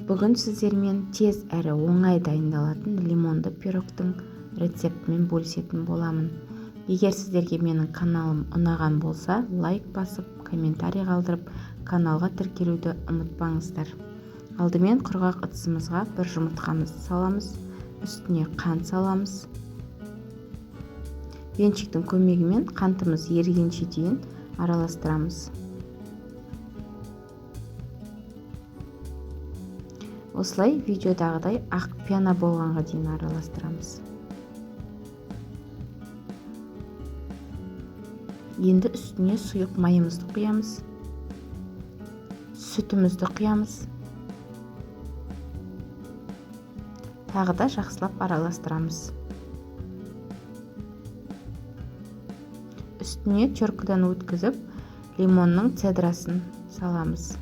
Бүгін сіздермен тез әрі оңай дайындалатын лимонды пирогтың рецептімен бөлісетін боламын. Егер сіздерге менің каналым ұнаған болса, лайк басып, комментарий қалдырып, каналға тіркелуді ұмытпаңыздар. Алдымен құрғақ ыдысымызға бір жұмыртқамызды саламыз, үстіне қант саламыз. Венчиктің көмегімен қантымыз ерігенше дейін араластырамыз. Осылай видеодағыдай ақ пена болғанға дейін араластырамыз. Енді үстіне сұйық майымызды құямыз. Сүтімізді құямыз. Тағы да жақсылап араластырамыз. Үстіне теркадан өткізіп, лимонның цедрасын саламыз.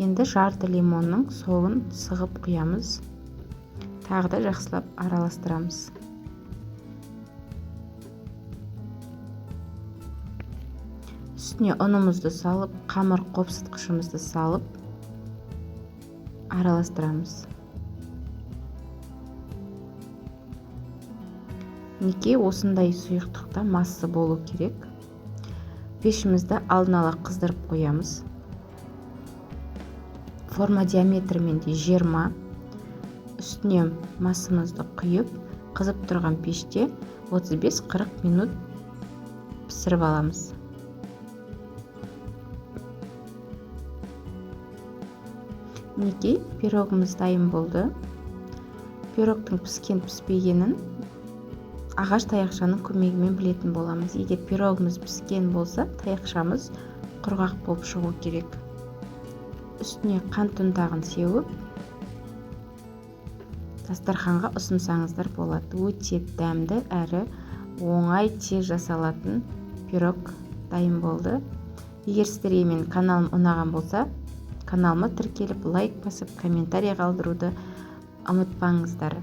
Енді жарты лимонның соғын сығып құямыз. Тағы да жақсылап араластырамыз. Үстіне ұнымызды салып, қамыр қопсытқышымызды салып, араластырамыз. Неке осындай сұйықтықта массы болу керек. Пешімізді алдын ала қыздырып қоямыз. Форма диаметрімен де 20. Үстіне массамызды құйып, қызып тұрған пеште 35-40 минут пісіріп аламыз. Неке пирогымыз дайын болды. Пирогтың піскен-піспегенін ағаш таяқшаның көмегімен білетін боламыз. Егер пирогымыз піскен болса, таяқшамыз құрғақ болып шығу керек. Үстіне қант ұнтағын сеуіп, дастарханға ұсынсаңыздар болады. Өте дәмді әрі оңай тез жасалатын пирог дайын болды. Егер сіздерге менің каналым ұнаған болса, каналыма тіркеліп, лайк басып, комментарий қалдыруды ұмытпаңыздар.